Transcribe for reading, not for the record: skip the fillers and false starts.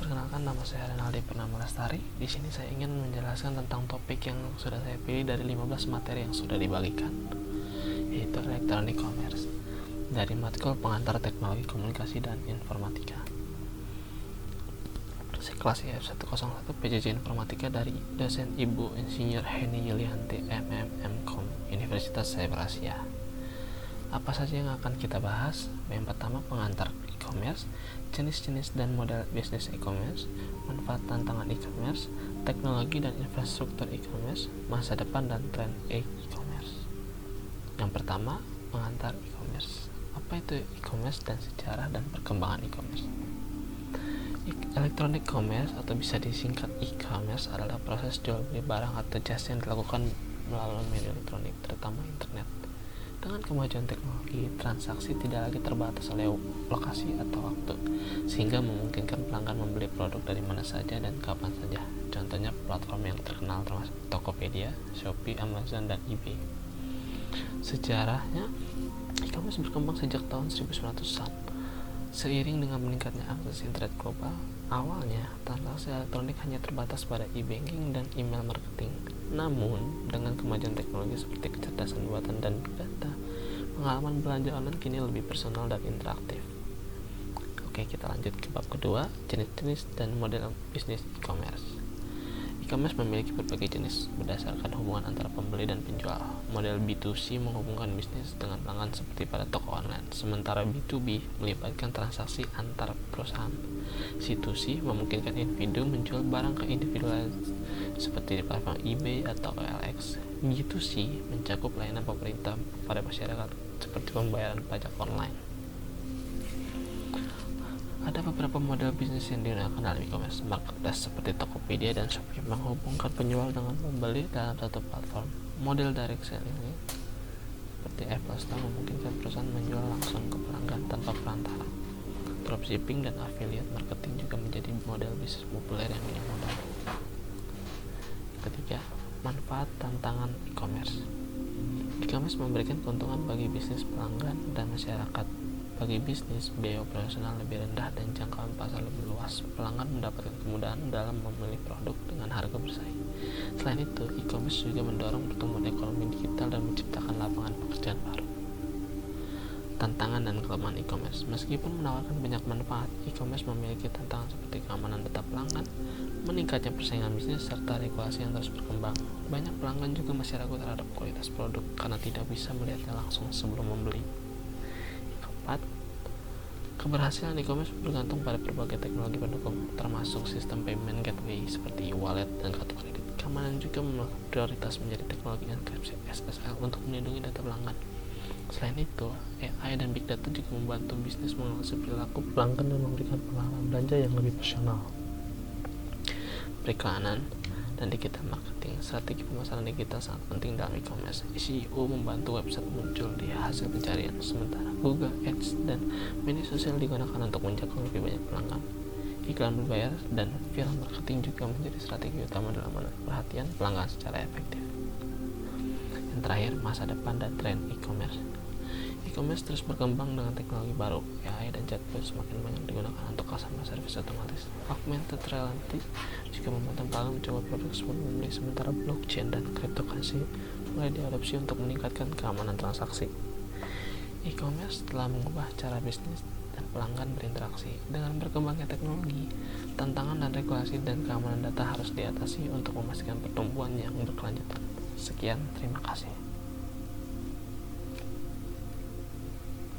Perkenalkan, nama saya Renaldi Purnama Lestari. Di sini saya ingin menjelaskan tentang topik yang sudah saya pilih dari 15 materi yang sudah dibagikan, yaitu Electronic Commerce, dari matkul pengantar teknologi komunikasi dan informatika. Kelas IF101 PJJ Informatika dari dosen Ibu Insinyur Heni Yulianti MMM.Com, Universitas Cyber Asia. Apa saja yang akan kita bahas? Yang pertama, pengantar e-commerce, jenis-jenis dan model bisnis e-commerce, manfaat tantangan e-commerce, teknologi dan infrastruktur e-commerce, masa depan dan tren e-commerce. Yang pertama, pengantar e-commerce. Apa itu e-commerce dan sejarah dan perkembangan e-commerce? Electronic commerce atau bisa disingkat e-commerce adalah proses jual beli barang atau jasa yang dilakukan melalui media elektronik, terutama internet. Dengan kemajuan teknologi, transaksi tidak lagi terbatas oleh lokasi atau waktu, sehingga memungkinkan pelanggan membeli produk dari mana saja dan kapan saja. Contohnya platform yang terkenal termasuk Tokopedia, Shopee, Amazon, dan eBay. Sejarahnya, e-commerce berkembang sejak tahun 1900-an. Seiring dengan meningkatnya akses internet global, awalnya transaksi elektronik hanya terbatas pada e-banking dan email marketing. Namun, dengan kemajuan teknologi seperti kecerdasan buatan dan big data, pengalaman belanja online kini lebih personal dan interaktif. Oke, kita lanjut ke bab kedua, jenis-jenis dan model bisnis e-commerce. E-commerce memiliki berbagai jenis berdasarkan hubungan antara pembeli dan penjual. Model B2C menghubungkan bisnis dengan pelanggan seperti pada toko online, sementara B2B melibatkan transaksi antar perusahaan. C2C memungkinkan individu menjual barang ke individu lain seperti di platform eBay atau OLX. B2C mencakup layanan pemerintah pada masyarakat seperti pembayaran pajak online. Ada beberapa model bisnis yang digunakan dalam e-commerce. Marketplace seperti Tokopedia dan Shopee menghubungkan penjual dengan pembeli dalam satu platform. Model direct selling seperti Apple Store memungkinkan perusahaan menjual langsung ke pelanggan tanpa perantara. Dropshipping dan affiliate marketing juga menjadi model bisnis populer yang minim modal. Ketiga, manfaat tantangan e-commerce. E-commerce memberikan keuntungan bagi bisnis pelanggan dan masyarakat. Bagi bisnis, biaya operasional lebih rendah dan jangkauan pasar lebih luas. Pelanggan mendapatkan kemudahan dalam memilih produk dengan harga bersaing. Selain itu, e-commerce juga mendorong pertumbuhan ekonomi digital dan menciptakan lapangan pekerjaan baru. Tantangan dan kelemahan e-commerce. Meskipun menawarkan banyak manfaat, e-commerce memiliki tantangan seperti keamanan data pelanggan, meningkatnya persaingan bisnis, serta regulasi yang terus berkembang. Banyak pelanggan juga masih ragu terhadap kualitas produk karena tidak bisa melihatnya langsung sebelum membeli. Keberhasilan e-commerce bergantung pada berbagai teknologi pendukung, termasuk sistem payment gateway seperti e-wallet dan kartu kredit. Keamanan juga prioritas menjadi teknologi enkripsi SSL untuk melindungi data pelanggan. Selain itu, AI dan big data juga membantu bisnis mengawasi perilaku pelanggan dan memberikan pengalaman belanja yang lebih personal. Periklanan dan digital marketing. Strategi pemasaran digital sangat penting dalam e-commerce. SEO membantu website muncul di hasil pencarian, sementara Google Ads dan media sosial digunakan untuk menjangkau lebih banyak pelanggan. Iklan berbayar dan viral marketing juga menjadi strategi utama dalam menarik perhatian pelanggan secara efektif. Yang terakhir, masa depan dan tren e-commerce. E-commerce terus berkembang dengan teknologi baru. AI dan chatbot semakin banyak digunakan untuk customer service otomatis. Augmented reality juga membantu pelanggan mencoba produk sebelum membeli, sementara blockchain dan cryptocurrency mulai diadopsi untuk meningkatkan keamanan transaksi. E-commerce telah mengubah cara bisnis dan pelanggan berinteraksi. Dengan berkembangnya teknologi, tantangan dan regulasi dan keamanan data harus diatasi untuk memastikan pertumbuhan yang berkelanjutan. Sekian, terima kasih.